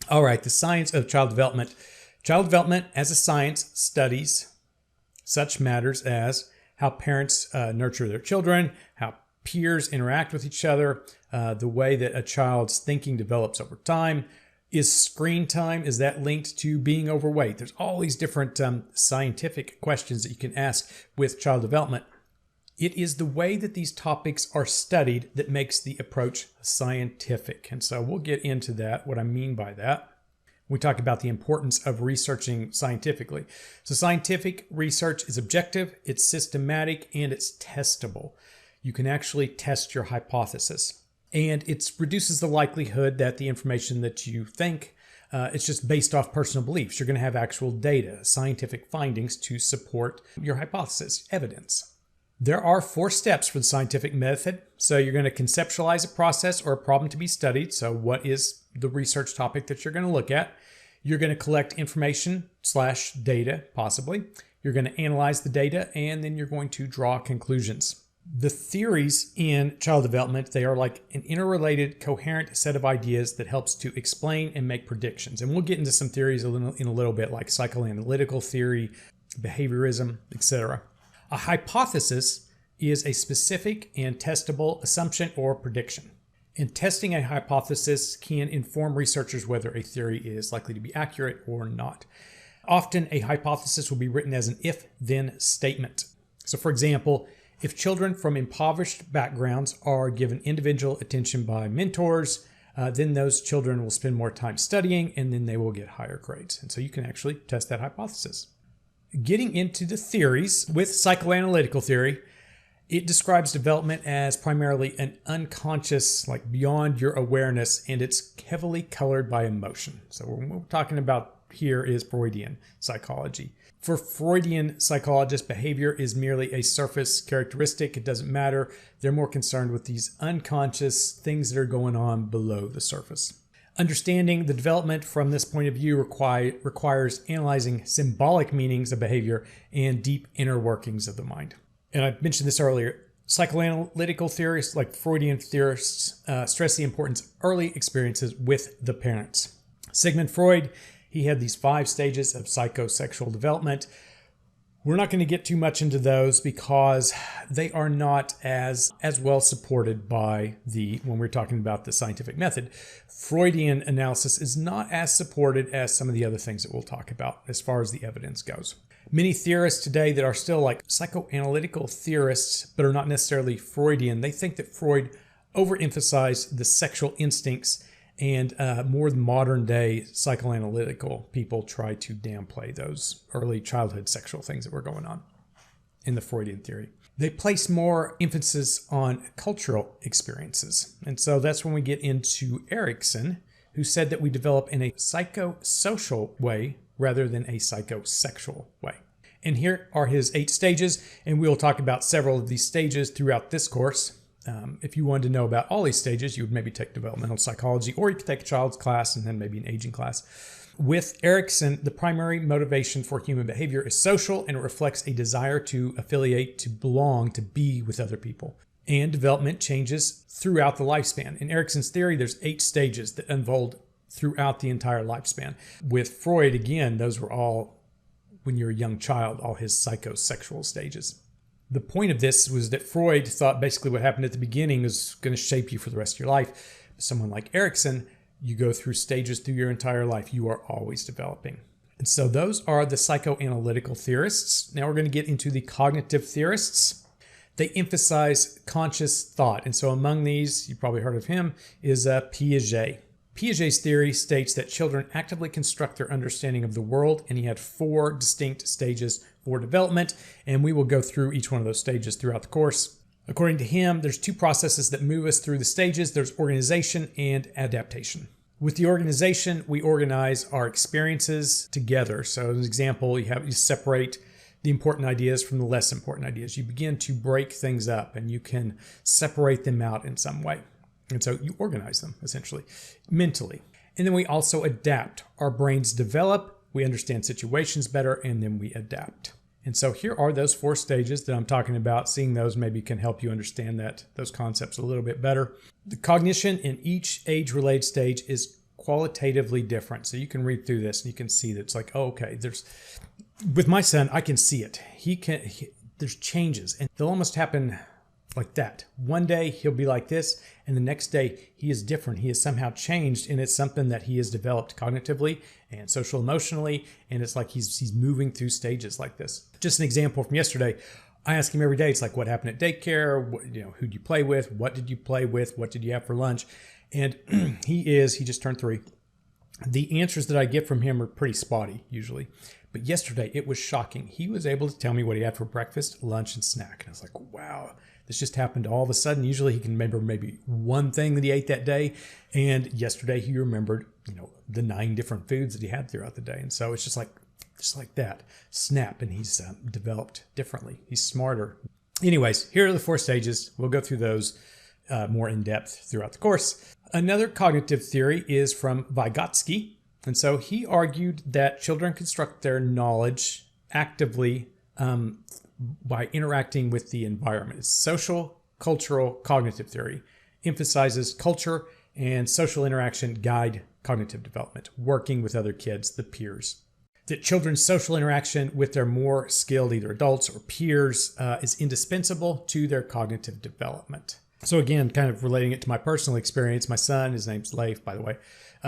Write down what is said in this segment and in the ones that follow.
All right, the science of child development. Child development as a science studies such matters as how parents nurture their children, how peers interact with each other, the way that a child's thinking develops over time. Is screen time, is that linked to being overweight? There's all these different scientific questions that you can ask with child development. It is the way that these topics are studied that makes the approach scientific. And so we'll get into that, what I mean by that. We talk about the importance of researching scientifically. So scientific research is objective, it's systematic, and it's testable. You can actually test your hypothesis. And it reduces the likelihood that the information that you think, it's just based off personal beliefs. You're going to have actual data, scientific findings to support your hypothesis, evidence. There are 4 steps for the scientific method. So you're going to conceptualize a process or a problem to be studied. So what is the research topic that you're going to look at? You're going to collect information/data, possibly. You're going to analyze the data, and then you're going to draw conclusions. The theories in child development, they are like an interrelated, coherent set of ideas that helps to explain and make predictions. And we'll get into some theories in a little bit, like psychoanalytical theory, behaviorism, etc. A hypothesis is a specific and testable assumption or prediction. And testing a hypothesis can inform researchers whether a theory is likely to be accurate or not. Often, a hypothesis will be written as an if-then statement. So, for example, if children from impoverished backgrounds are given individual attention by mentors, then those children will spend more time studying and then they will get higher grades. And so you can actually test that hypothesis. Getting into the theories, with psychoanalytical theory, it describes development as primarily an unconscious, like beyond your awareness, and it's heavily colored by emotion. So what we're talking about here is Freudian psychology. For Freudian psychologists, behavior is merely a surface characteristic. It doesn't matter. They're more concerned with these unconscious things that are going on below the surface. Understanding the development from this point of view requires analyzing symbolic meanings of behavior and deep inner workings of the mind. And I mentioned this earlier. Psychoanalytical theorists, like Freudian theorists, stress the importance of early experiences with the parents. Sigmund Freud, he had these 5 stages of psychosexual development. We're not going to get too much into those because they are not as well supported by when we're talking about the scientific method. Freudian analysis is not as supported as some of the other things that we'll talk about as far as the evidence goes. Many theorists today that are still like psychoanalytical theorists, but are not necessarily Freudian, they think that Freud overemphasized the sexual instincts, and more modern day psychoanalytical people try to downplay those early childhood sexual things that were going on in the Freudian theory. They place more emphasis on cultural experiences. And so that's when we get into Erikson, who said that we develop in a psychosocial way rather than a psychosexual way. And here are his 8 stages, and we'll talk about several of these stages throughout this course. If you wanted to know about all these stages, you would maybe take developmental psychology, or you could take a child's class and then maybe an aging class. With Erikson, the primary motivation for human behavior is social, and it reflects a desire to affiliate, to belong, to be with other people. And development changes throughout the lifespan. In Erikson's theory, there's 8 stages that unfold throughout the entire lifespan. With Freud, again, those were all, when you're a young child, all his psychosexual stages. The point of this was that Freud thought basically what happened at the beginning was going to shape you for the rest of your life. Someone like Erikson, you go through stages through your entire life. You are always developing. And so those are the psychoanalytical theorists. Now we're going to get into the cognitive theorists. They emphasize conscious thought. And so among these, you've probably heard of him, is Piaget. Piaget's theory states that children actively construct their understanding of the world, and he had 4 distinct stages for development, and we will go through each one of those stages throughout the course. According to him, there's 2 processes that move us through the stages. There's organization and adaptation. With the organization, we organize our experiences together. So as an example, you separate the important ideas from the less important ideas. You begin to break things up, and you can separate them out in some way. And so you organize them, essentially, mentally. And then we also adapt. Our brains develop, we understand situations better, and then we adapt. And so here are those 4 stages that I'm talking about. Seeing those maybe can help you understand those concepts a little bit better. The cognition in each age-related stage is qualitatively different. So you can read through this and you can see that it's like, oh, okay, with my son, I can see it. There's changes, and they'll almost happen like that. One day he'll be like this, and the next day he is different. He has somehow changed, and it's something that he has developed cognitively and social emotionally, and it's like he's moving through stages like this. Just an example from yesterday. I ask him every day, it's like, what happened at daycare? Who did you play with? What did you play with? What did you have for lunch? And he just turned 3. The answers that I get from him are pretty spotty usually. But yesterday it was shocking. He was able to tell me what he had for breakfast, lunch, and snack. And I was like, wow, this just happened all of a sudden. Usually he can remember maybe one thing that he ate that day. And yesterday he remembered, the 9 different foods that he had throughout the day. And so it's just like that. Snap. And he's developed differently. He's smarter. Anyways, here are the 4 stages. We'll go through those more in depth throughout the course. Another cognitive theory is from Vygotsky. And so he argued that children construct their knowledge actively by interacting with the environment. It's social, cultural, cognitive theory. Emphasizes culture and social interaction guide cognitive development, working with other kids, the peers. That children's social interaction with their more skilled either adults or peers is indispensable to their cognitive development. So again, kind of relating it to my personal experience, my son, his name's Leif, by the way,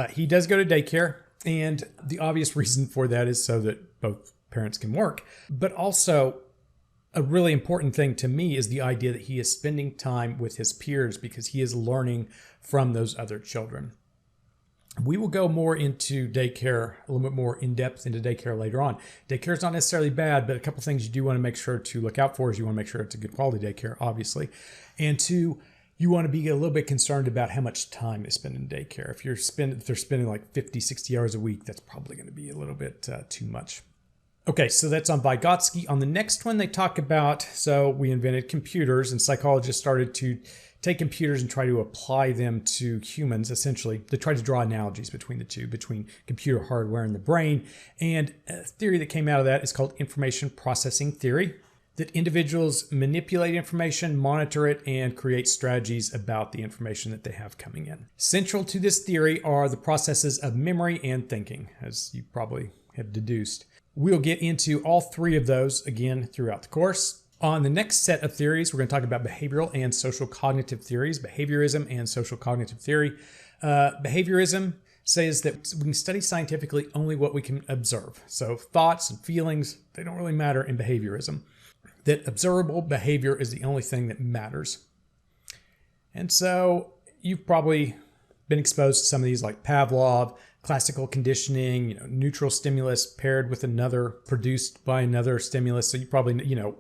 he does go to daycare, and the obvious reason for that is so that both parents can work. But also, a really important thing to me is the idea that he is spending time with his peers because he is learning from those other children. We will go more into daycare, a little bit more in depth into daycare later on. Daycare is not necessarily bad, but a couple things you do want to make sure to look out for is you want to make sure it's a good quality daycare, obviously. And 2, you want to be a little bit concerned about how much time they spend in daycare. If they're spending like 50, 60 hours a week, that's probably going to be a little bit too much. Okay, so that's on Vygotsky. On the next one, they talk about, so we invented computers, and psychologists started to take computers and try to apply them to humans, essentially. They try to draw analogies between the two, between computer hardware and the brain. And a theory that came out of that is called information processing theory, that individuals manipulate information, monitor it, and create strategies about the information that they have coming in. Central to this theory are the processes of memory and thinking, as you probably have deduced. We'll get into all 3 of those again throughout the course. On the next set of theories, we're going to talk about behavioral and social cognitive theories, behaviorism and social cognitive theory. Behaviorism says that we can study scientifically only what we can observe. So thoughts and feelings, they don't really matter in behaviorism. That observable behavior is the only thing that matters. And so you've probably been exposed to some of these like Pavlov, classical conditioning, neutral stimulus paired with another produced by another stimulus. So you probably,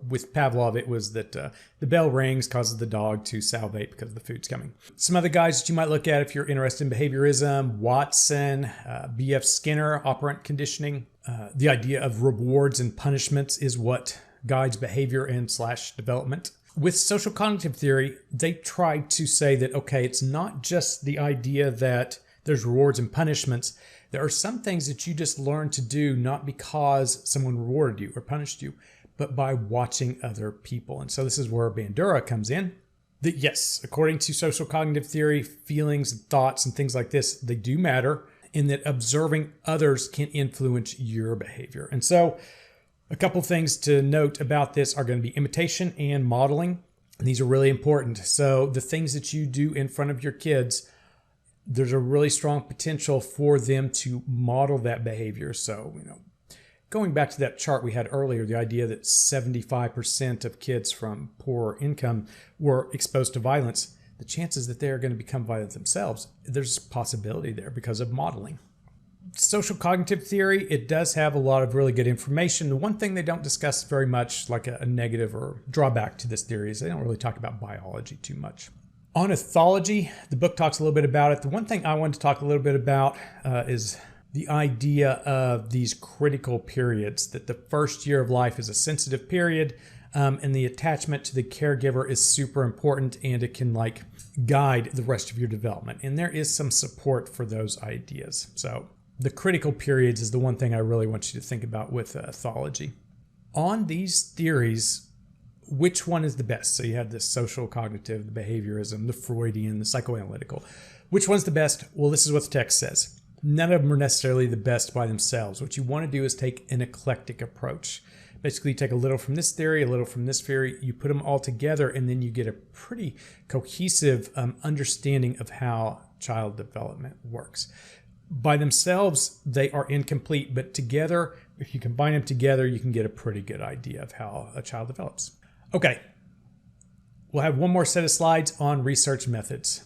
with Pavlov, it was that the bell rings, causes the dog to salivate because the food's coming. Some other guys that you might look at if you're interested in behaviorism, Watson, B.F. Skinner, operant conditioning. The idea of rewards and punishments is what guides behavior and / development. With social cognitive theory, they try to say that, okay, it's not just the idea that there's rewards and punishments. There are some things that you just learn to do not because someone rewarded you or punished you, but by watching other people. And so this is where Bandura comes in. That yes, according to social cognitive theory, feelings and thoughts and things like this, they do matter, in that observing others can influence your behavior. And so a couple things to note about this are going to be imitation and modeling. And these are really important. So the things that you do in front of your kids, there's a really strong potential for them to model that behavior. So, going back to that chart we had earlier, the idea that 75% of kids from poor income were exposed to violence, the chances that they are going to become violent themselves, there's a possibility there because of modeling. Social cognitive theory, it does have a lot of really good information. The one thing they don't discuss very much, like a negative or drawback to this theory, is they don't really talk about biology too much. On ethology, the book talks a little bit about it. The one thing I wanted to talk a little bit about is the idea of these critical periods, that the first year of life is a sensitive period, and the attachment to the caregiver is super important, and it can guide the rest of your development. And there is some support for those ideas. So the critical periods is the one thing I really want you to think about with ethology. On these theories, which one is the best? So you have the social cognitive, the behaviorism, the Freudian, the psychoanalytical. Which one's the best? Well, this is what the text says. none of them are necessarily the best by themselves. What you want to do is take an eclectic approach. Basically, you take a little from this theory, a little from this theory, you put them all together, and then you get a pretty cohesive understanding of how child development works. By themselves, they are incomplete, but together, if you combine them together, you can get a pretty good idea of how a child develops. Okay, we'll have one more set of slides on research methods.